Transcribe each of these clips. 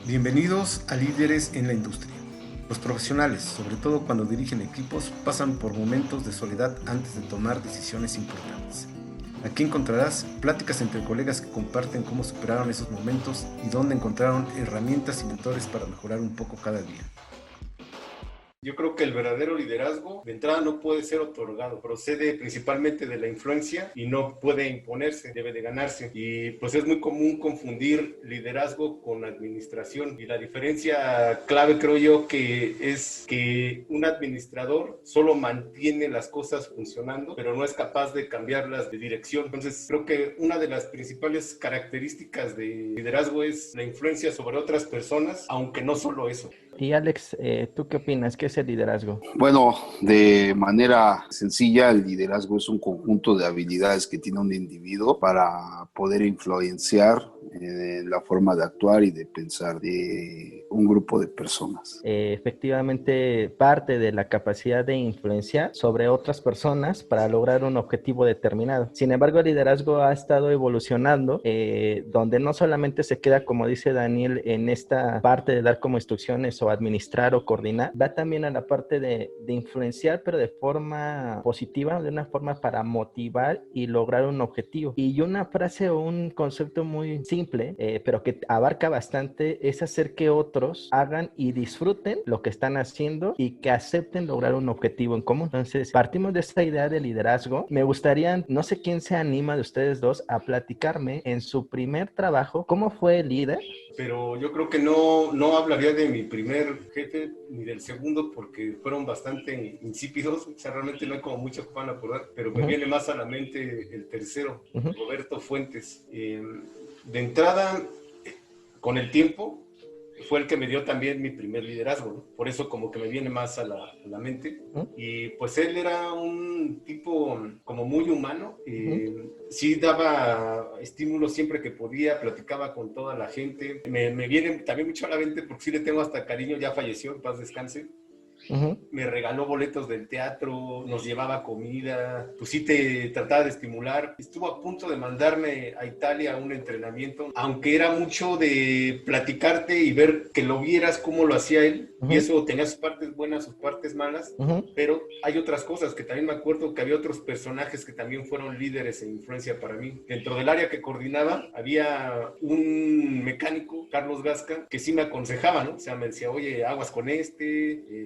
Bienvenidos a Líderes en la Industria. Los profesionales, sobre todo cuando dirigen equipos, pasan por momentos de soledad antes de tomar decisiones importantes. Aquí encontrarás pláticas entre colegas que comparten cómo superaron esos momentos y dónde encontraron herramientas y mentores para mejorar un poco cada día. Yo creo que el verdadero liderazgo de entrada no puede ser otorgado, procede principalmente de la influencia y no puede imponerse, debe de ganarse. Y pues es muy común confundir liderazgo con administración, y la diferencia clave creo yo que es que un administrador solo mantiene las cosas funcionando, pero no es capaz de cambiarlas de dirección. Entonces creo que una de las principales características de liderazgo es la influencia sobre otras personas, aunque no solo eso. Y Alex, ¿tú qué opinas? ¿Qué es el liderazgo? Bueno, de manera sencilla, el liderazgo es un conjunto de habilidades que tiene un individuo para poder influenciar la forma de actuar y de pensar de un grupo de personas. Efectivamente, parte de la capacidad de influenciar sobre otras personas para lograr un objetivo determinado. Sin embargo, el liderazgo ha estado evolucionando, donde no solamente se queda, como dice Daniel, en esta parte de dar como instrucciones o administrar o coordinar, va también a la parte de influenciar, pero de forma positiva, de una forma para motivar y lograr un objetivo. Y una frase o un concepto muy simple, pero que abarca bastante, es hacer que otros hagan y disfruten lo que están haciendo y que acepten lograr un objetivo en común. Entonces, partimos de esta idea de liderazgo. Me gustaría, no sé quién se anima de ustedes dos a platicarme en su primer trabajo, ¿cómo fue el líder? Pero yo creo que no hablaría de mi primer jefe ni del segundo porque fueron bastante insípidos, o sea, realmente no hay como mucho que van a acordar, pero me viene más a la mente el tercero, Roberto Fuentes. De entrada, con el tiempo, fue el que me dio también mi primer liderazgo, ¿no? Por eso como que me viene más a la mente. Y pues él era un tipo como muy humano, sí daba estímulos siempre que podía, platicaba con toda la gente. Me viene también mucho a la mente porque sí le tengo hasta cariño, ya falleció, en paz descanse. Me regaló boletos del teatro, nos llevaba comida, pues sí te trataba de estimular. Estuvo a punto de mandarme a Italia a un entrenamiento, aunque era mucho de platicarte y ver que lo vieras cómo lo hacía él, y eso tenía sus partes buenas, sus partes malas, pero hay otras cosas que también me acuerdo que había otros personajes que también fueron líderes e influencia para mí. Dentro del área que coordinaba había un mecánico, Carlos Gasca, que sí me aconsejaba, ¿no? O sea, me decía, oye, aguas con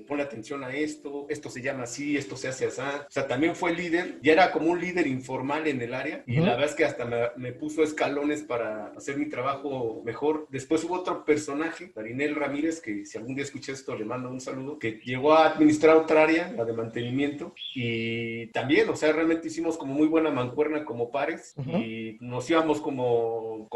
ponle atención a esto se llama así, esto se hace así. O sea, también fue líder, ya era como un líder informal en el área, y la verdad es que hasta me puso escalones para hacer mi trabajo mejor. Después hubo otro personaje, Darinel Ramírez, que si algún día escuché esto le mando un saludo, que llegó a administrar otra área, la de mantenimiento, y también, o sea, realmente hicimos como muy buena mancuerna como pares, y nos íbamos como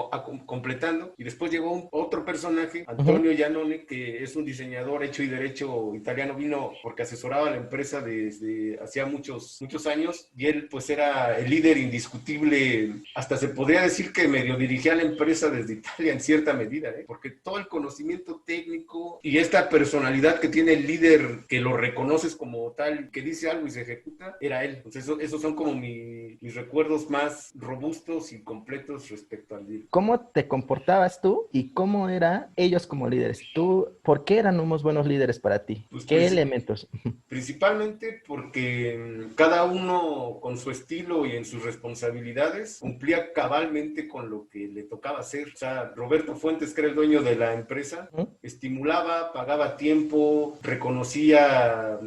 completando. Y después llegó otro personaje, Antonio Giannone, que es un diseñador hecho y derecho italiano, vino porque asesoraba a la empresa desde hacía muchos años, y él pues era el líder indiscutible, hasta se podría decir que medio dirigía la empresa desde Italia en cierta medida, porque todo el conocimiento técnico y esta personalidad que tiene el líder, que lo reconoces como tal, que dice algo y se ejecuta, era él. Entonces esos son como mis recuerdos más robustos y completos respecto al líder. ¿Cómo te comportabas tú y cómo eran ellos como líderes? ¿Tú, por qué eran unos buenos líderes para ti? Pues ¿Qué elementos? principalmente porque cada uno con su estilo y en sus responsabilidades cumplía cabalmente con lo que le tocaba hacer. O sea, Roberto Fuentes, que era el dueño de la empresa, estimulaba, pagaba tiempo, reconocía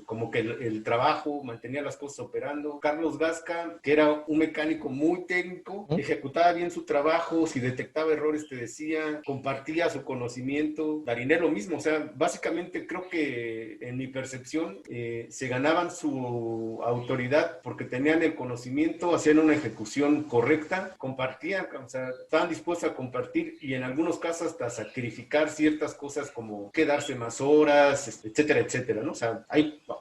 como que el trabajo, mantenía las cosas operando. Carlos Gasca, que era un mecánico muy técnico, ejecutaba bien su trabajo, si detectaba errores te decía, compartía su conocimiento. Darinero lo mismo, o sea, básicamente creo que en mi percepción se ganaban su autoridad porque tenían el conocimiento, hacían una ejecución correcta, compartían, o sea, estaban dispuestos a compartir y en algunos casos hasta sacrificar ciertas cosas como quedarse más horas, etcétera, etcétera, ¿no? O sea, sea,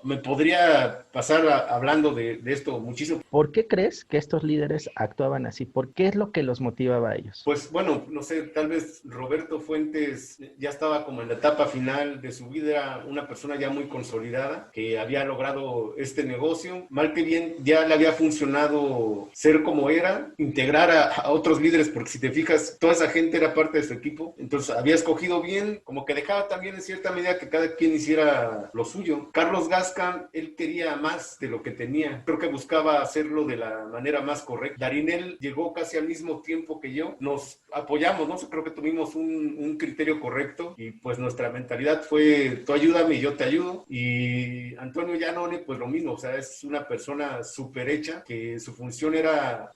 me podría pasar hablando de esto muchísimo. ¿Por qué crees que estos líderes actuaban así? ¿Por qué es lo que los motivaba a ellos? Pues bueno, no sé, tal vez Roberto Fuentes ya estaba como en la etapa final de su vida, era una persona ya muy consolidada, que había logrado este negocio, mal que bien ya le había funcionado ser como era, integrar a otros líderes, porque si te fijas, toda esa gente era parte de su equipo, entonces había escogido bien, como que dejaba también en cierta medida que cada quien hiciera lo suyo. Carlos Gasca, él quería más de lo que tenía, creo que buscaba hacerlo de la manera más correcta. Darinel llegó casi al mismo tiempo que yo, nos apoyamos, ¿no? Creo que tuvimos un criterio correcto y pues nuestra mentalidad fue tú ayúdame y yo te ayudo. Y Antonio Giannone, pues lo mismo, o sea, es una persona súper hecha, que su función era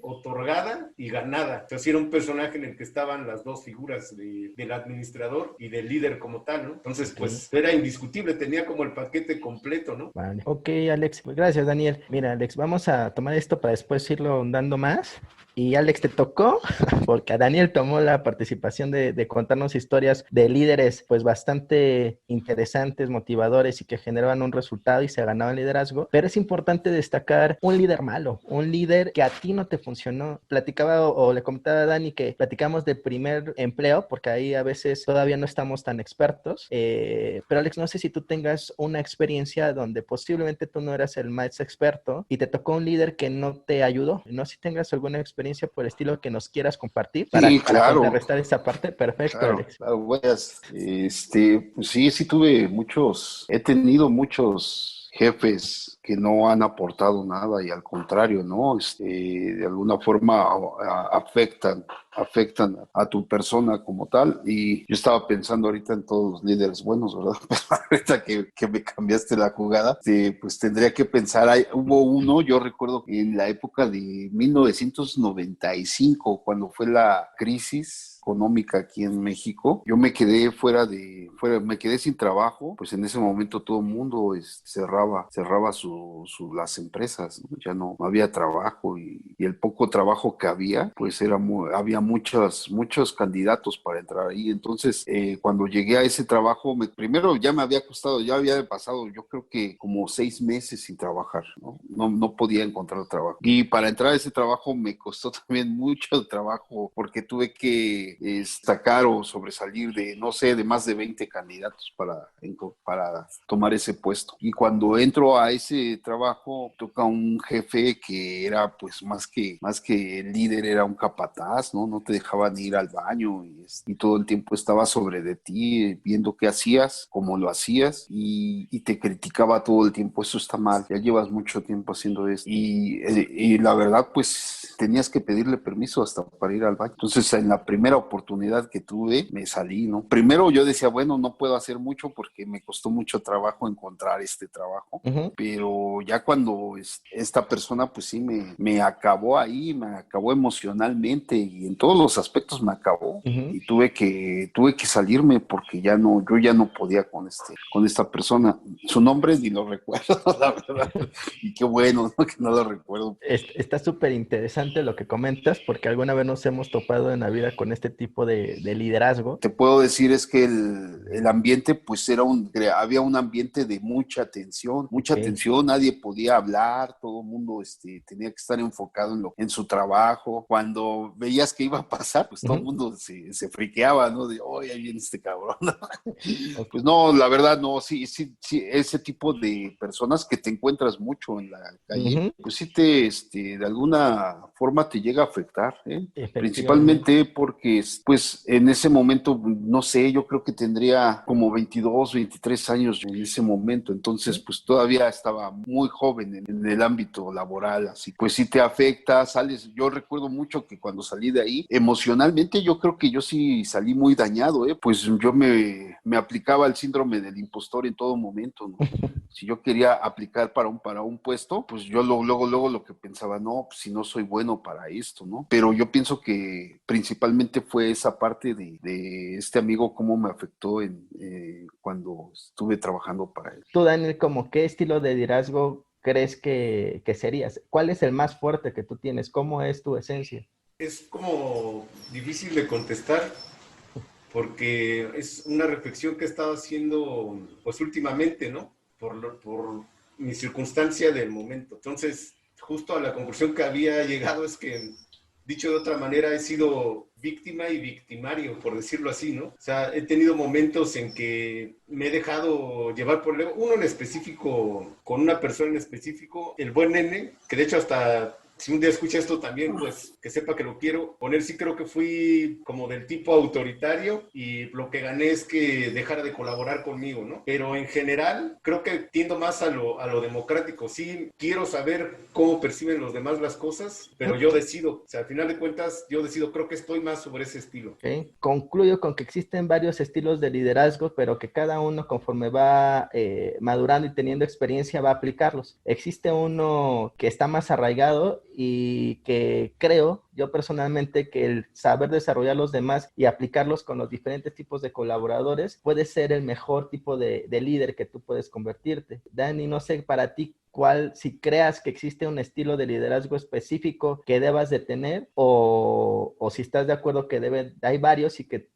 otorgada y ganada. Entonces era un personaje en el que estaban las dos figuras del administrador y del líder como tal, ¿no? Entonces, pues era indiscutible, tenía como el paquete completo, ¿no? Vale. Ok, Alex. Pues gracias, Daniel. Mira, Alex, vamos a tomar esto para después irlo dando más. Y Alex, te tocó, porque a Daniel tomó la participación de contarnos historias de líderes pues bastante interesantes, motivadores y que generaban un resultado y se ganaban liderazgo. Pero es importante destacar un líder malo, un líder que a ti no te funcionó. Platicaba o le comentaba a Dani que platicamos de primer empleo, porque ahí a veces todavía no estamos tan expertos. Pero Alex, no sé si tú tengas una experiencia donde posiblemente tú no eras el más experto y te tocó un líder que no te ayudó. No sé si tengas alguna experiencia por el estilo que nos quieras compartir Sí, para claro. contrarrestar esa parte. Perfecto, Claro, Alex. claro, pues sí tuve he tenido muchos jefes que no han aportado nada y al contrario, ¿no? De alguna forma afectan a tu persona como tal. Y yo estaba pensando ahorita en todos los líderes buenos, ¿verdad? Pero ahorita que me cambiaste la jugada, pues tendría que pensar, hubo uno, yo recuerdo en la época de 1995, cuando fue la crisis económica aquí en México, yo me quedé me quedé sin trabajo, pues en ese momento todo el mundo cerraba las empresas, ¿no? Ya no había trabajo y el poco trabajo que había, pues había muchos candidatos para entrar ahí. Entonces, cuando llegué a ese trabajo, primero ya me había costado, ya había pasado, yo creo que como 6 meses sin trabajar, ¿no? No podía encontrar trabajo. Y para entrar a ese trabajo me costó también mucho trabajo porque tuve que destacar o sobresalir no sé, de más de 20 candidatos para tomar ese puesto. Y cuando entro a ese trabajo, toca un jefe que era pues más que el líder, era un capataz, ¿no? No te dejaban ir al baño y todo el tiempo estaba sobre de ti, viendo qué hacías, cómo lo hacías y te criticaba todo el tiempo. Eso está mal, ya llevas mucho tiempo haciendo esto. Y la verdad, pues tenías que pedirle permiso hasta para ir al baño. Entonces, en la primera oportunidad que tuve, me salí, ¿no? Primero yo decía, bueno, no puedo hacer mucho porque me costó mucho trabajo encontrar este trabajo, pero ya cuando esta persona, pues sí, me acabó ahí, me acabó emocionalmente y en todos los aspectos me acabó. Y tuve que salirme porque yo ya no podía con esta persona. Su nombre ni lo recuerdo, la verdad. Y qué bueno, ¿no? Que no lo recuerdo. Está súper interesante lo que comentas porque alguna vez nos hemos topado en la vida con este tipo de liderazgo. Te puedo decir es que el ambiente, pues había un ambiente de mucha tensión, nadie podía hablar, todo el mundo tenía que estar enfocado en su trabajo. Cuando veías que iba a pasar, pues todo el mundo se friqueaba, ¿no? De, oh, ahí viene este cabrón. Pues no, la verdad, no, sí, ese tipo de personas que te encuentras mucho en la calle, pues sí de alguna forma te llega a afectar, ¿eh? Principalmente porque, pues, en ese momento, no sé, yo creo que tendría como 22, 23 años en ese momento, entonces, pues, todavía estaba muy joven en el ámbito laboral, así, pues sí te afecta, sales, yo recuerdo mucho que cuando salí de ahí, emocionalmente yo creo que yo sí salí muy dañado, pues yo me aplicaba el síndrome del impostor en todo momento, ¿no? Si yo quería aplicar para un puesto, pues yo luego lo que pensaba, no, pues si no soy bueno para esto, ¿no? Pero yo pienso que principalmente fue esa parte de este amigo, cómo me afectó cuando estuve trabajando para él. Tú, Daniel, ¿como qué estilo de liderazgo crees que serías? ¿Cuál es el más fuerte que tú tienes? ¿Cómo es tu esencia? Es como difícil de contestar porque es una reflexión que he estado haciendo pues últimamente, ¿no? por mi circunstancia del momento. Entonces, justo a la conclusión que había llegado es que, dicho de otra manera, he sido víctima y victimario, por decirlo así, ¿no? O sea, he tenido momentos en que me he dejado llevar por el ego, uno en específico, con una persona en específico, el buen nene, que de hecho hasta... Si un día escucha esto también, pues que sepa que lo quiero. Con él sí creo que fui como del tipo autoritario y lo que gané es que dejara de colaborar conmigo, ¿no? Pero en general creo que tiendo más a lo democrático. Sí, quiero saber cómo perciben los demás las cosas, pero yo decido. O sea, al final de cuentas, yo decido. Creo que estoy más sobre ese estilo. ¿Ok? Concluyo con que existen varios estilos de liderazgo, pero que cada uno conforme va madurando y teniendo experiencia va a aplicarlos. Existe uno que está más arraigado y que creo yo personalmente que el saber desarrollar los demás y aplicarlos con los diferentes tipos de colaboradores puede ser el mejor tipo de líder que tú puedes convertirte. Dani, no sé para ti si creas que existe un estilo de liderazgo específico que debas de tener o si estás de acuerdo que hay varios y que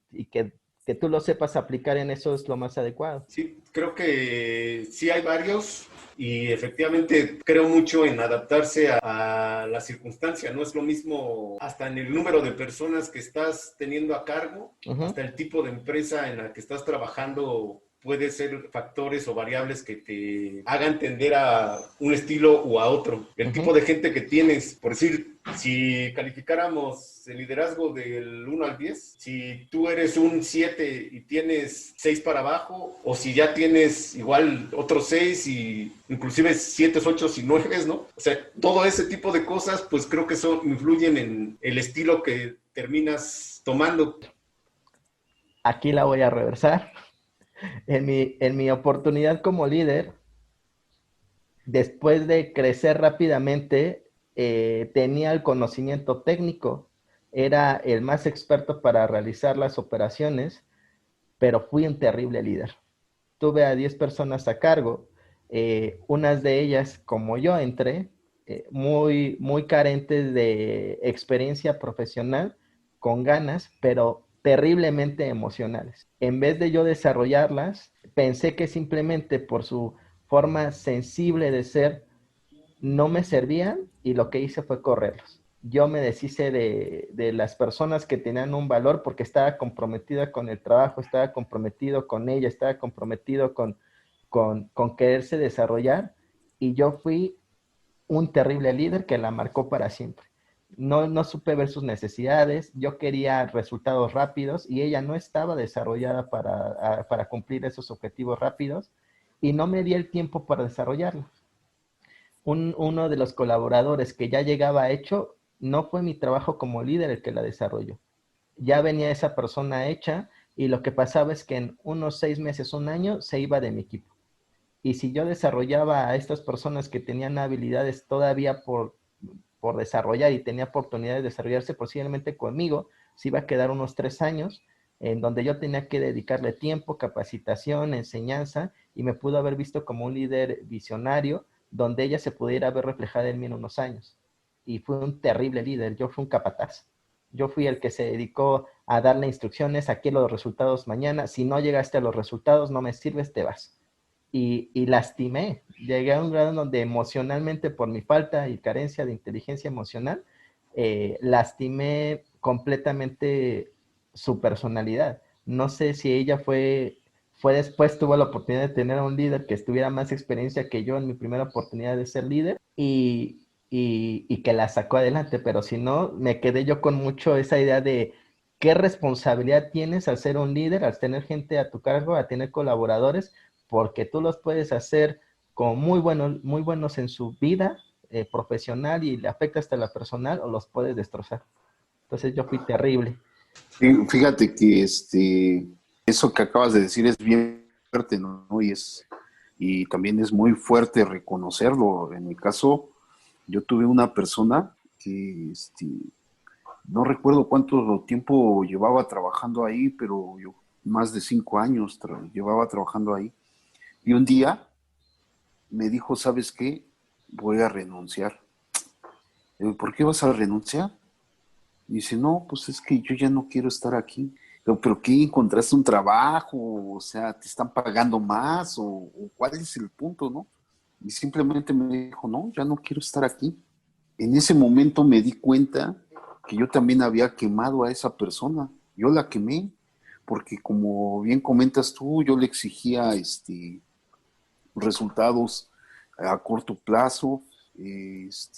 tú lo sepas aplicar en eso es lo más adecuado. Sí, creo que sí hay varios y efectivamente creo mucho en adaptarse a la circunstancia. No es lo mismo hasta en el número de personas que estás teniendo a cargo, hasta el tipo de empresa en la que estás trabajando. Puede ser factores o variables que te hagan tender a un estilo o a otro. El tipo de gente que tienes, por decir, si calificáramos el liderazgo del 1 al 10, si tú eres un 7 y tienes 6 para abajo, o si ya tienes igual otros 6 y inclusive 7, 8 y 9, ¿no? O sea, todo ese tipo de cosas, pues creo que eso influyen en el estilo que terminas tomando. Aquí la voy a reversar. En mi oportunidad como líder, después de crecer rápidamente, tenía el conocimiento técnico, era el más experto para realizar las operaciones, pero fui un terrible líder. Tuve a 10 personas a cargo, unas de ellas, como yo entré, muy carentes de experiencia profesional, con ganas, pero terriblemente emocionales. En vez de yo desarrollarlas, pensé que simplemente por su forma sensible de ser, no me servían y lo que hice fue correrlos. Yo me deshice de las personas que tenían un valor porque estaba comprometida con el trabajo, estaba comprometido con ella, estaba comprometido con quererse desarrollar y yo fui un terrible líder que la marcó para siempre. No supe ver sus necesidades, yo quería resultados rápidos y ella no estaba desarrollada para cumplir esos objetivos rápidos y no me di el tiempo para desarrollarlos. Uno de los colaboradores que ya llegaba hecho, no fue mi trabajo como líder el que la desarrolló. Ya venía esa persona hecha y lo que pasaba es que en unos 6 meses, un año, se iba de mi equipo. Y si yo desarrollaba a estas personas que tenían habilidades todavía por desarrollar y tenía oportunidad de desarrollarse posiblemente conmigo, se iba a quedar unos 3 años en donde yo tenía que dedicarle tiempo, capacitación, enseñanza y me pudo haber visto como un líder visionario donde ella se pudiera ver reflejada en mí en unos años. Y fue un terrible líder, yo fui un capataz. Yo fui el que se dedicó a darle instrucciones, aquí los resultados mañana, si no llegaste a los resultados, no me sirves, te vas. Y lastimé, llegué a un grado donde emocionalmente, por mi falta y carencia de inteligencia emocional, lastimé completamente su personalidad. No sé si ella fue después, tuvo la oportunidad de tener a un líder que estuviera más experiencia que yo en mi primera oportunidad de ser líder y que la sacó adelante, pero si no, me quedé yo con mucho esa idea de qué responsabilidad tienes al ser un líder, al tener gente a tu cargo, a tener colaboradores, porque tú los puedes hacer como muy buenos en su vida profesional y le afecta hasta la personal o los puedes destrozar. Entonces yo fui terrible. Fíjate que eso que acabas de decir es bien fuerte, ¿no? Y también es muy fuerte reconocerlo. En mi caso, yo tuve una persona que no recuerdo cuánto tiempo llevaba trabajando ahí, pero yo más de 5 años llevaba trabajando ahí. Y un día me dijo, ¿sabes qué? Voy a renunciar. Le digo, ¿por qué vas a renunciar? Y dice, no, pues es que yo ya no quiero estar aquí. pero ¿qué? ¿Encontraste un trabajo? O sea, ¿te están pagando más? ¿O cuál es el punto, no? Y simplemente me dijo, no, ya no quiero estar aquí. En ese momento me di cuenta que yo también había quemado a esa persona. Yo la quemé, porque como bien comentas tú, yo le exigía resultados a corto plazo, pues,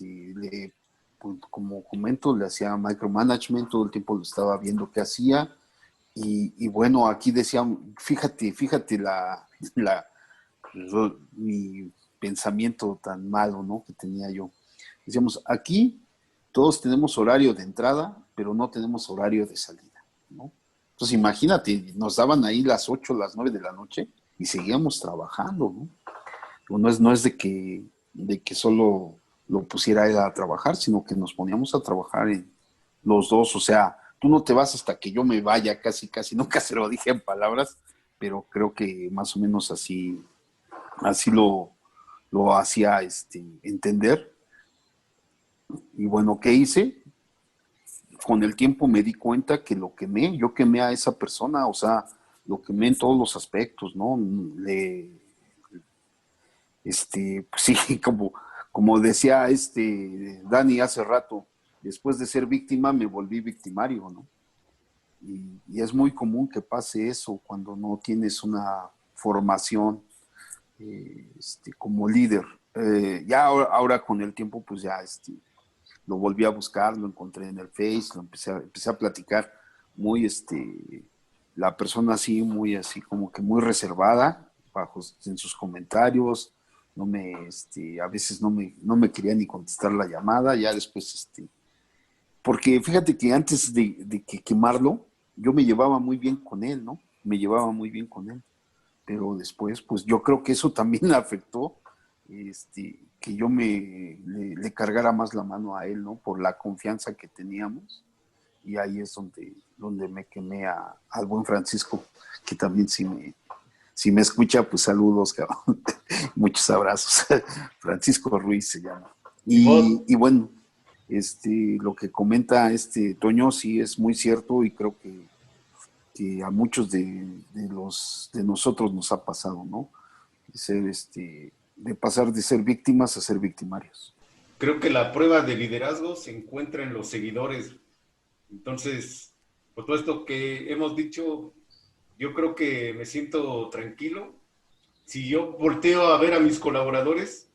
como comento, le hacía micromanagement, todo el tiempo lo estaba viendo qué hacía, y bueno, aquí decían, fíjate mi pensamiento tan malo, ¿no? Que tenía yo. Decíamos, aquí todos tenemos horario de entrada, pero no tenemos horario de salida, ¿no? Entonces imagínate, nos daban ahí las 8, las 9 de la noche y seguíamos trabajando, ¿no? No es de que solo lo pusiera él a trabajar, sino que nos poníamos a trabajar en los dos. O sea, tú no te vas hasta que yo me vaya, casi, nunca se lo dije en palabras, pero creo que más o menos así lo hacía entender. Y bueno, ¿qué hice? Con el tiempo me di cuenta que yo quemé a esa persona, o sea, lo quemé en todos los aspectos, ¿no? Pues sí, como decía Dani hace rato, después de ser víctima me volví victimario, ¿no? Y es muy común que pase eso cuando no tienes una formación como líder. Ya ahora con el tiempo, pues ya lo volví a buscar, lo encontré en el Face, empecé a platicar muy, la persona así, muy así, como que muy reservada en sus comentarios, a veces no me quería ni contestar la llamada, ya después, porque fíjate que antes de que quemarlo, yo me llevaba muy bien con él, ¿no? Me llevaba muy bien con él, pero después, pues yo creo que eso también afectó, que yo le cargara más la mano a él, ¿no? Por la confianza que teníamos, y ahí es donde me quemé al buen Francisco, que también si me escucha, pues saludos, cabrón. Muchos abrazos. Francisco Ruiz se llama. Y vos, Y bueno, lo que comenta Toño sí es muy cierto, y creo que a muchos de nosotros nos ha pasado, ¿no? De pasar de ser víctimas a ser victimarios. creo que la prueba de liderazgo se encuentra en los seguidores. Entonces, por todo esto que hemos dicho, yo creo que me siento tranquilo. Si yo volteo a ver a mis colaboradores,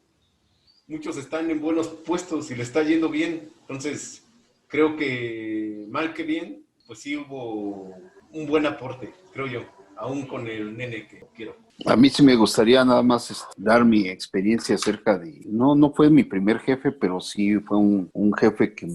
muchos están en buenos puestos y le está yendo bien. Entonces, creo que mal que bien, pues sí hubo un buen aporte, creo yo, aún con el nene que quiero. A mí sí me gustaría nada más dar mi experiencia acerca no fue mi primer jefe, pero sí fue un jefe que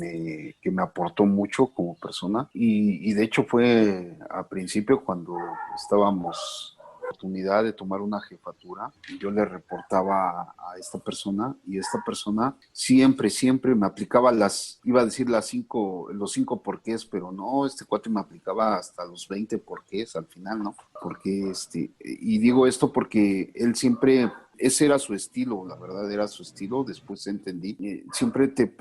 me aportó mucho como persona, y de hecho fue a principio cuando estábamos oportunidad de tomar una jefatura. Yo le reportaba a esta persona, y esta persona siempre me aplicaba iba a decir los 5 porqués, pero no, este cuate me aplicaba hasta los 20 porqués al final, ¿no? Porque y digo esto porque él siempre, ese era su estilo, la verdad era su estilo, después entendí. Siempre te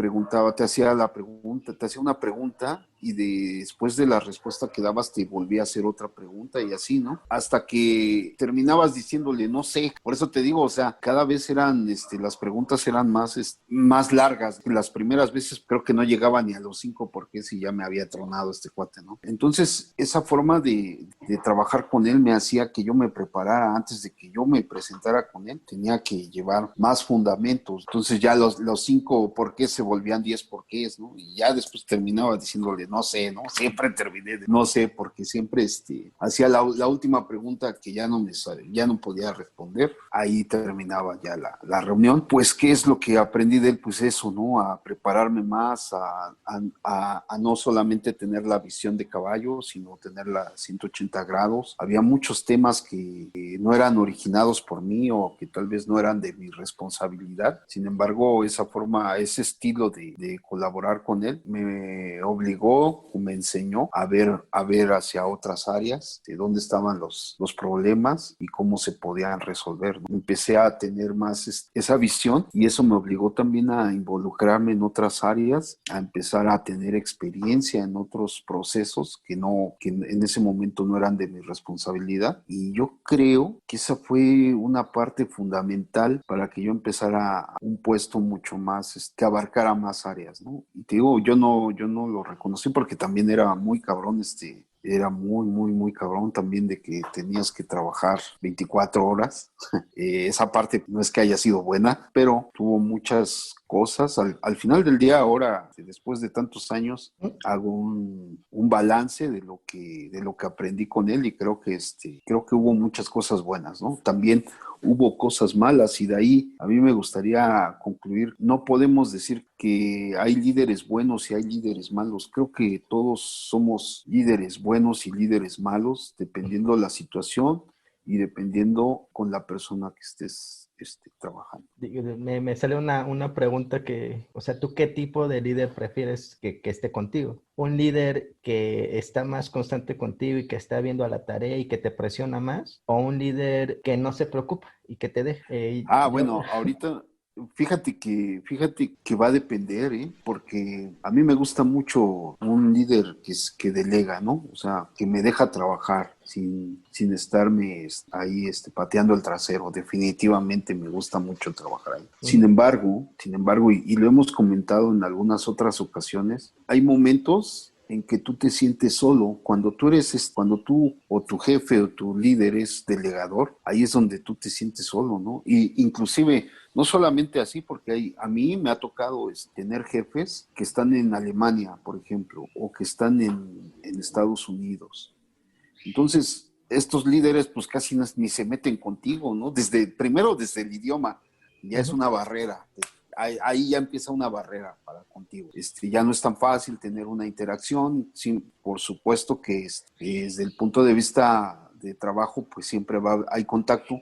hacía una pregunta, y después de la respuesta que dabas te volvía a hacer otra pregunta, y así, ¿no? Hasta que terminabas diciéndole, no sé. Por eso te digo, o sea, cada vez las preguntas eran más largas. Las primeras veces creo que no llegaba ni a los 5 porque si ya me había tronado este cuate, ¿no? Entonces, esa forma de trabajar con él me hacía que yo me preparara antes de que yo me presentara con él. Tenía que llevar más fundamentos. Entonces ya los 5 porqués se volvían 10 porqués, ¿no? Y ya después terminaba diciéndole, no sé, ¿no? Siempre terminé de no sé, porque siempre hacía la última pregunta que ya no podía responder. Ahí terminaba ya la reunión. Pues, ¿qué es lo que aprendí de él? Pues eso, ¿no? A prepararme más, a no solamente tener la visión de caballo, sino tenerla 180 grados. Había muchos temas que no eran originados por mí, o que tal vez no eran de mi responsabilidad. Sin embargo, ese estilo de colaborar con él me obligó ayudó, me enseñó a ver hacia otras áreas, de dónde estaban los problemas y cómo se podían resolver, ¿no? Empecé a tener más esa visión y eso me obligó también a involucrarme en otras áreas, a empezar a tener experiencia en otros procesos que en ese momento no eran de mi responsabilidad. Y yo creo que esa fue una parte fundamental para que yo empezara un puesto mucho más, que abarcara más áreas, ¿no? Y te digo, yo no lo reconocí porque también era muy cabrón, era muy cabrón también de que tenías que trabajar 24 horas. Esa parte no es que haya sido buena, pero tuvo muchas cosas. Al final del día, ahora, después de tantos años, hago un balance de lo que aprendí con él y creo que hubo muchas cosas buenas, ¿no? También hubo cosas malas y de ahí a mí me gustaría concluir, no podemos decir que hay líderes buenos y hay líderes malos. Creo que todos somos líderes buenos y líderes malos, dependiendo de la situación y dependiendo con la persona que estés trabajando. Me sale una pregunta que, o sea, ¿tú qué tipo de líder prefieres que esté contigo? ¿Un líder que está más constante contigo y que está viendo a la tarea y que te presiona más? ¿O un líder que no se preocupa y que te deja? Bueno, ahorita fíjate que va a depender, ¿eh? Porque a mí me gusta mucho un líder que delega, ¿no? O sea, que me deja trabajar sin estarme ahí pateando el trasero. Definitivamente me gusta mucho trabajar ahí. Sin embargo, y lo hemos comentado en algunas otras ocasiones, hay momentos en que tú te sientes solo. Cuando cuando tú o tu jefe o tu líder es delegador, ahí es donde tú te sientes solo, ¿no? Y inclusive, no solamente así, porque a mí me ha tocado tener jefes que están en Alemania, por ejemplo, o que están en Estados Unidos. Entonces, estos líderes pues casi ni se meten contigo, ¿no? Primero desde el idioma, ya es una barrera. Ahí ya empieza una barrera para contigo. Ya no es tan fácil tener una interacción. Sí, por supuesto que desde el punto de vista de trabajo, pues siempre hay contacto,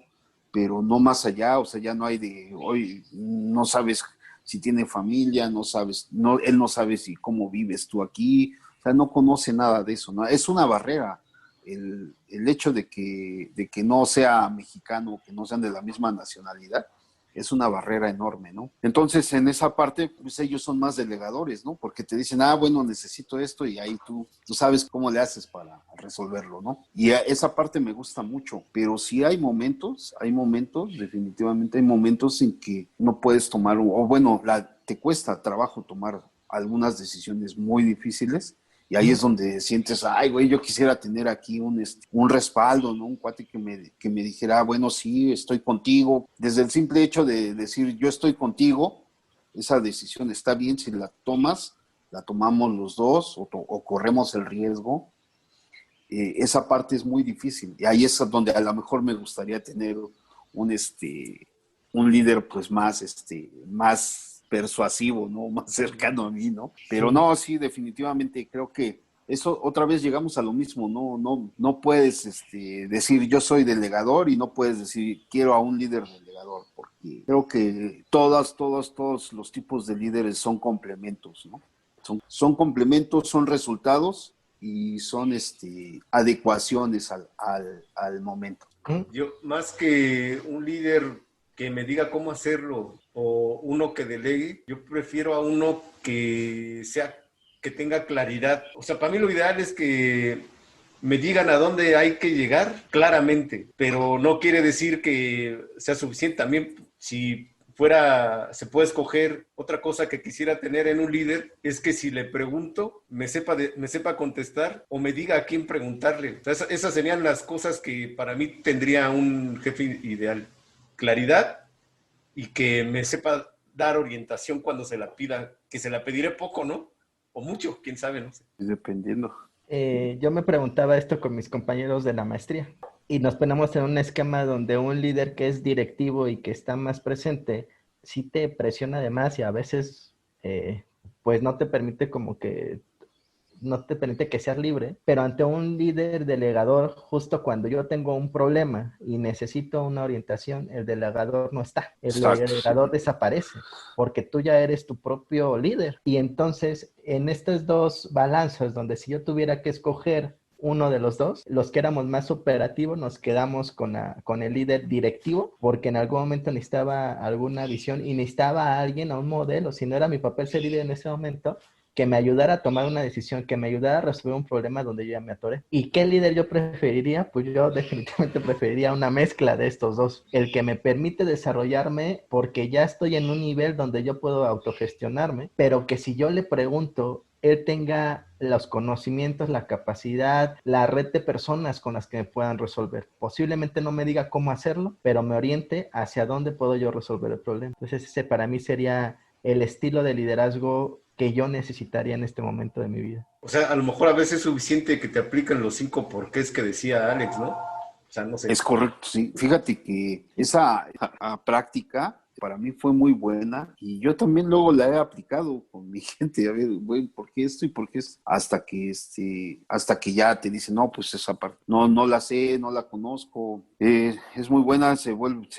pero no más allá. O sea, ya no hay hoy no sabes si tiene familia, él no sabe cómo vives tú aquí. O sea, no conoce nada de eso, ¿no? Es una barrera. El hecho de que no sea mexicano, que no sean de la misma nacionalidad, es una barrera enorme, ¿no? Entonces, en esa parte, pues ellos son más delegadores, ¿no? Porque te dicen, bueno, necesito esto y ahí tú sabes cómo le haces para resolverlo, ¿no? Y esa parte me gusta mucho, pero sí hay momentos, definitivamente hay momentos en que no puedes tomar, o bueno, te cuesta trabajo tomar algunas decisiones muy difíciles. Y ahí es donde sientes, ay, güey, yo quisiera tener aquí un respaldo, ¿no? Un cuate que me dijera, bueno, sí, estoy contigo. Desde el simple hecho de decir, yo estoy contigo, esa decisión está bien si la tomas, la tomamos los dos o corremos el riesgo. Esa parte es muy difícil. Y ahí es donde a lo mejor me gustaría tener un líder pues más persuasivo, ¿no? Más cercano a mí, ¿no? Pero no, sí, definitivamente creo que eso otra vez llegamos a lo mismo, no puedes decir yo soy delegador y no puedes decir quiero a un líder delegador, porque creo que todos los tipos de líderes son complementos, ¿no? Son complementos, son resultados y son adecuaciones al momento. Yo, más que un líder que me diga cómo hacerlo o uno que delegue, yo prefiero a uno que tenga claridad. O sea, para mí lo ideal es que me digan a dónde hay que llegar claramente, pero no quiere decir que sea suficiente. También, si se puede escoger otra cosa que quisiera tener en un líder, es que si le pregunto, me sepa contestar o me diga a quién preguntarle. O sea, esas serían las cosas que para mí tendría un jefe ideal. Claridad y que me sepa dar orientación cuando se la pida, que se la pediré poco, ¿no? O mucho, quién sabe, no sé. Dependiendo. Yo me preguntaba esto con mis compañeros de la maestría y nos ponemos en un esquema donde un líder que es directivo y que está más presente, sí te presiona de más y a veces pues no te permite como que no te permite que seas libre, pero ante un líder delegador, justo cuando yo tengo un problema y necesito una orientación, el delegador no está, el Exacto. delegador desaparece, porque tú ya eres tu propio líder. Y entonces, en estas dos balanzas, donde si yo tuviera que escoger uno de los dos, los que éramos más operativos nos quedamos con el líder directivo, porque en algún momento necesitaba alguna visión y necesitaba a alguien, a un modelo, si no era mi papel ser líder en ese momento, que me ayudara a tomar una decisión, que me ayudara a resolver un problema donde yo ya me atoré. ¿Y qué líder yo preferiría? Pues yo definitivamente preferiría una mezcla de estos dos. El que me permite desarrollarme porque ya estoy en un nivel donde yo puedo autogestionarme, pero que si yo le pregunto, él tenga los conocimientos, la capacidad, la red de personas con las que me puedan resolver. Posiblemente no me diga cómo hacerlo, pero me oriente hacia dónde puedo yo resolver el problema. Entonces ese para mí sería el estilo de liderazgo que yo necesitaría en este momento de mi vida. O sea, a lo mejor a veces es suficiente que te aplican los 5 porqués que decía Alex, ¿no? O sea, no sé. Es correcto, sí. Fíjate que esa práctica para mí fue muy buena y yo también luego la he aplicado con mi gente. A ver, bueno, ¿por qué esto y por qué esto? Hasta que ya te dicen, no, pues esa parte, no la sé, no la conozco. Es muy buena, se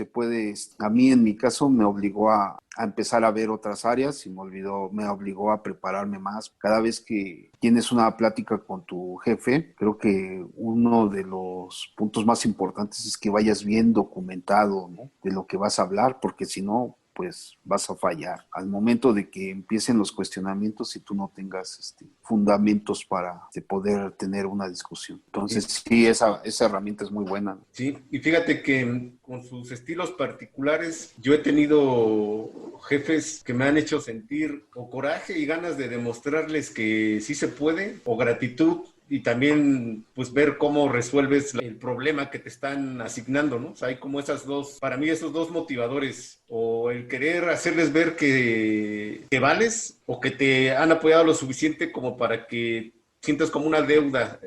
puede, a mí en mi caso me obligó a empezar a ver otras áreas y me obligó a prepararme más. Cada vez que tienes una plática con tu jefe, creo que uno de los puntos más importantes es que vayas bien documentado, ¿no?, de lo que vas a hablar, porque si no, pues vas a fallar. Al momento de que empiecen los cuestionamientos y tú no tengas fundamentos para poder tener una discusión. Entonces, sí, esa herramienta es muy buena, ¿no? Sí, y fíjate que con sus estilos particulares, yo he tenido jefes que me han hecho sentir o coraje y ganas de demostrarles que sí se puede, o gratitud, y también pues ver cómo resuelves el problema que te están asignando, ¿no? O sea, hay como esas dos, para mí esos dos motivadores, o el querer hacerles ver que vales, o que te han apoyado lo suficiente como para que sientas como una deuda,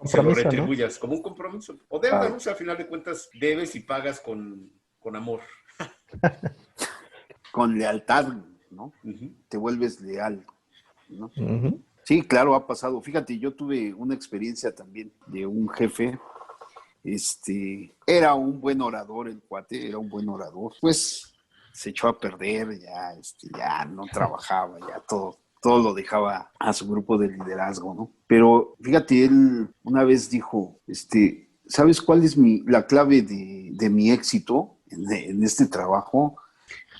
se lo retribuyas, ¿no?, como un compromiso. O deuda, ¿no? O sea, al final de cuentas debes y pagas con amor. Con lealtad, ¿no? Uh-huh. Te vuelves leal, ¿no? Uh-huh. Sí, claro, ha pasado. Fíjate, yo tuve una experiencia también de un jefe. Era un buen orador el cuate, era un buen orador. Pues se echó a perder, ya no trabajaba, ya todo lo dejaba a su grupo de liderazgo, ¿no? Pero fíjate, él una vez dijo, ¿sabes cuál es la clave de mi éxito en este trabajo?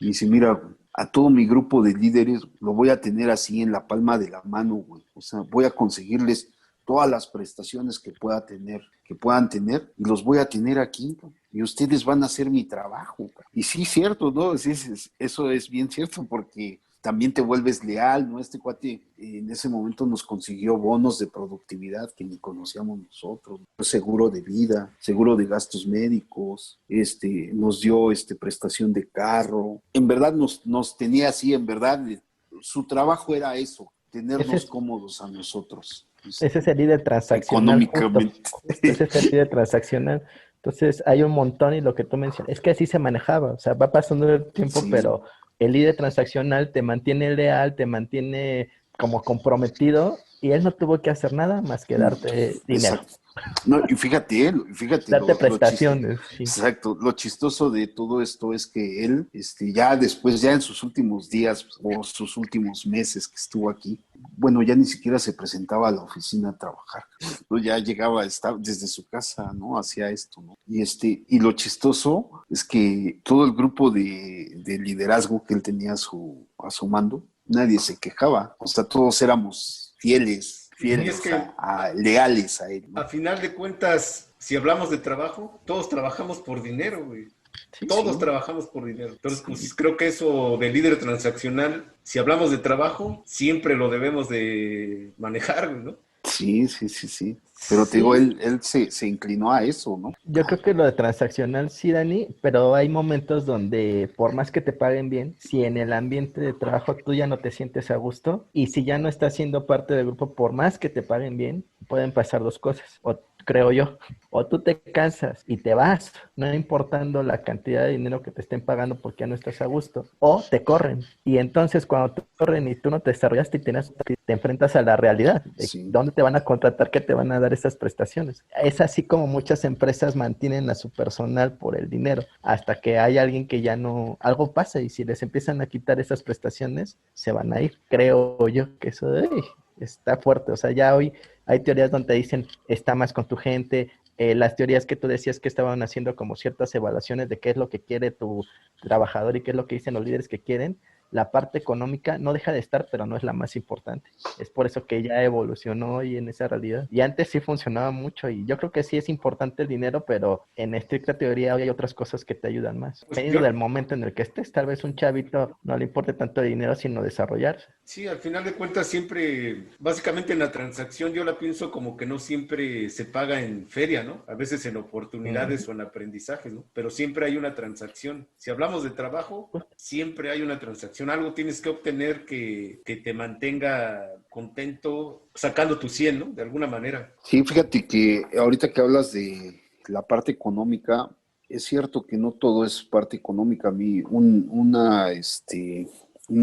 Y dice, mira, a todo mi grupo de líderes lo voy a tener así en la palma de la mano, güey. O sea, voy a conseguirles todas las prestaciones que puedan tener, y los voy a tener aquí, ¿no? Y ustedes van a hacer mi trabajo, ¿no? Y sí, cierto, ¿no? Sí, eso es bien cierto, porque también te vuelves leal, ¿no? Este cuate en ese momento nos consiguió bonos de productividad que ni conocíamos nosotros, seguro de vida, seguro de gastos médicos, nos dio prestación de carro. En verdad nos tenía así, en verdad, su trabajo era eso, tenernos cómodos a nosotros. Ese es el líder transaccional. Económicamente. Ese es el líder transaccional. Entonces hay un montón, y lo que tú mencionas, es que así se manejaba, o sea, va pasando el tiempo, sí, pero el líder transaccional te mantiene leal, te mantiene como comprometido, y él no tuvo que hacer nada más que darte dinero. Exacto. No, y fíjate, darte prestaciones. Sí. Exacto. Lo chistoso de todo esto es que él, ya después, ya en sus últimos días o sus últimos meses que estuvo aquí, bueno, ya ni siquiera se presentaba a la oficina a trabajar, ¿no? Ya llegaba, estaba desde su casa, ¿no? Hacía esto, ¿no? Y lo chistoso es que todo el grupo de liderazgo que él tenía a su mando, nadie se quejaba. O sea, todos éramos fieles, es que, leales a él, ¿no? A final de cuentas, si hablamos de trabajo, todos trabajamos por dinero, güey. Sí, todos trabajamos por dinero. Entonces, pues creo que eso del líder transaccional, si hablamos de trabajo, siempre lo debemos de manejar, güey, ¿no? Sí. Pero te digo, él se inclinó a eso, ¿no? Yo creo que lo de transaccional sí, Dani, pero hay momentos donde por más que te paguen bien, si en el ambiente de trabajo tú ya no te sientes a gusto, y si ya no estás siendo parte del grupo, por más que te paguen bien, pueden pasar dos cosas. O creo yo. O tú te cansas y te vas, no importando la cantidad de dinero que te estén pagando porque ya no estás a gusto, o te corren. Y entonces cuando te corren y tú no te desarrollaste y te enfrentas a la realidad de Sí. dónde te van a contratar, qué te van a dar esas prestaciones. Es así como muchas empresas mantienen a su personal por el dinero, hasta que hay alguien que ya no, algo pasa y si les empiezan a quitar esas prestaciones, se van a ir. Creo yo que eso está fuerte. O sea, ya hoy hay teorías donde dicen, está más con tu gente. Las teorías que tú decías que estaban haciendo como ciertas evaluaciones de qué es lo que quiere tu trabajador y qué es lo que dicen los líderes que quieren, la parte económica no deja de estar, pero no es la más importante. Es por eso que ya evolucionó hoy en esa realidad. Y antes sí funcionaba mucho y yo creo que sí es importante el dinero, pero en estricta teoría hoy hay otras cosas que te ayudan más. Pues Dependiendo yo, del momento en el que estés, tal vez un chavito no le importe tanto el dinero, sino desarrollarse. sí, al final de cuentas siempre, básicamente en la transacción yo la pienso como que no siempre se paga en feria, ¿no? A veces en oportunidades o en aprendizajes, ¿no? Pero siempre hay una transacción. Si hablamos de trabajo, siempre hay una transacción. Algo tienes que obtener que te mantenga contento, sacando tu 100, ¿no? De alguna manera. Sí, fíjate que ahorita que hablas de la parte económica, es cierto que no todo es parte económica. A mí, una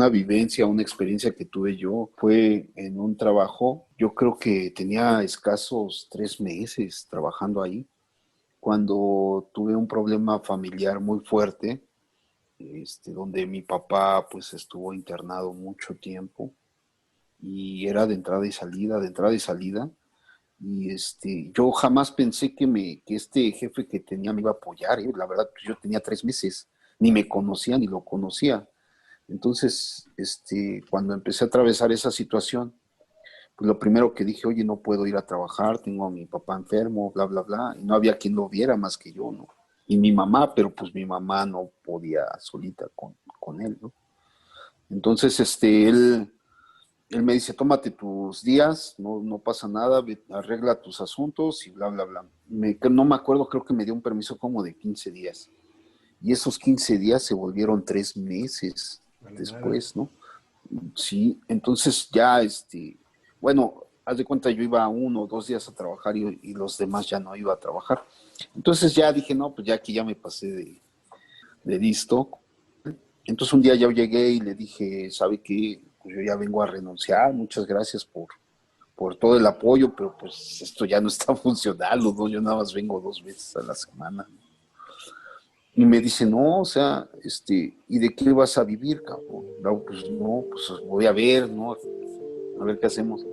vivencia, una experiencia que tuve yo fue en un trabajo. Yo creo que tenía escasos 3 meses trabajando ahí, cuando tuve un problema familiar muy fuerte, donde mi papá pues estuvo internado mucho tiempo y era de entrada y salida, de entrada y salida. Y yo jamás pensé que este jefe que tenía me iba a apoyar, ¿eh? La verdad, pues yo tenía 3 meses, ni me conocía ni lo conocía. Entonces, cuando empecé a atravesar esa situación, pues lo primero que dije, oye, no puedo ir a trabajar, tengo a mi papá enfermo, bla, bla, bla, y no había quien lo viera más que yo, ¿no? Y mi mamá, pero pues mi mamá no podía solita con él, ¿no? Entonces, él me dice, tómate tus días, no pasa nada, arregla tus asuntos y bla, bla, bla. No me acuerdo, creo que me dio un permiso como de 15 días. Y esos 15 días se volvieron 3 meses A la madre. después, ¿no? Sí, entonces ya, bueno, haz de cuenta, yo iba 1 o 2 días a trabajar y los demás ya no iba a trabajar. Entonces ya dije, no, pues ya aquí ya me pasé de listo. Entonces un día yo llegué y le dije, ¿sabe qué? Pues yo ya vengo a renunciar, muchas gracias por todo el apoyo, pero pues esto ya no está funcionando, ¿no? Yo nada más vengo 2 veces a la semana. Y me dice, no, o sea, ¿y de qué vas a vivir, cabrón? No, pues voy a ver, ¿no? A ver qué hacemos.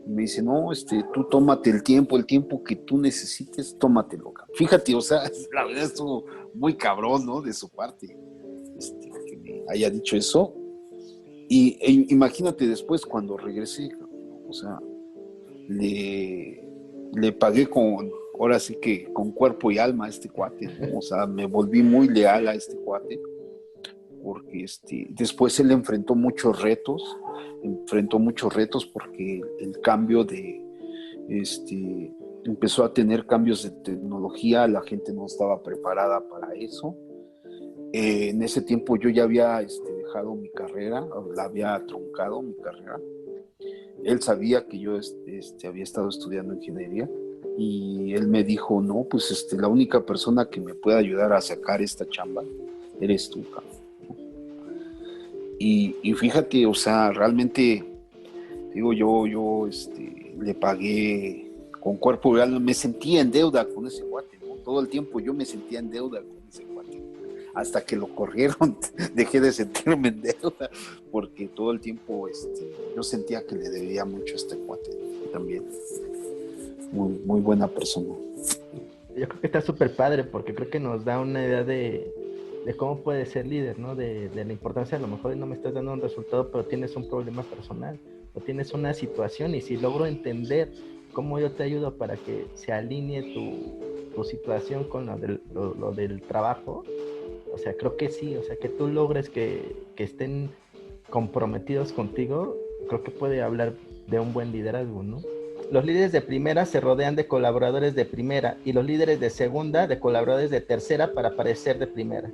Y me dice, no, tú tómate el tiempo que tú necesites, tómatelo, cabrón. Fíjate, o sea, la verdad estuvo muy cabrón, ¿no? De su parte, que me haya dicho eso. Imagínate después cuando regresé, o sea, le, le pagué ahora sí que con cuerpo y alma a este cuate, ¿no? O sea, me volví muy leal a este cuate, porque después él enfrentó muchos retos porque el cambio empezó a tener cambios de tecnología, la gente no estaba preparada para eso. En ese tiempo yo ya había dejado mi carrera, la había truncado mi carrera. Él sabía que yo había estado estudiando ingeniería y él me dijo, no, pues la única persona que me puede ayudar a sacar esta chamba eres tú, cabrón. Y fíjate, o sea, realmente, digo, yo le pagué con cuerpo y alma, me sentía en deuda con ese cuate, ¿no? Todo el tiempo yo me sentía en deuda con ese cuate. Hasta que lo corrieron, dejé de sentirme en deuda, porque todo el tiempo yo sentía que le debía mucho a este cuate también. Muy, muy buena persona. Yo creo que está súper padre porque creo que nos da una idea de cómo puedes ser líder, ¿no? De la importancia, a lo mejor no me estás dando un resultado, pero tienes un problema personal o tienes una situación y si logro entender cómo yo te ayudo para que se alinee tu situación con lo del trabajo, o sea, creo que sí, o sea, que tú logres que estén comprometidos contigo, creo que puede hablar de un buen liderazgo, ¿no? Los líderes de primera se rodean de colaboradores de primera y los líderes de segunda de colaboradores de tercera para parecer de primera.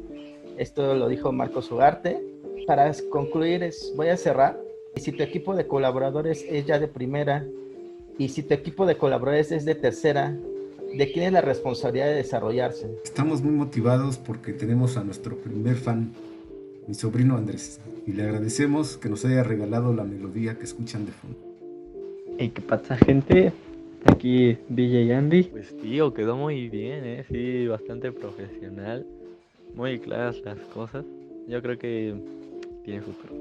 Esto lo dijo Marcos Ugarte. Para concluir, voy a cerrar. Y si tu equipo de colaboradores es ya de primera y si tu equipo de colaboradores es de tercera, ¿De quién es la responsabilidad de desarrollarse? Estamos muy motivados porque tenemos a nuestro primer fan, mi sobrino Andrés, y le agradecemos que nos haya regalado la melodía que escuchan de fondo. ¿Y qué pasa, gente? Aquí DJ Andy. Pues tío, quedó muy bien, sí, bastante profesional, muy claras las cosas. Yo creo que tiene futuro.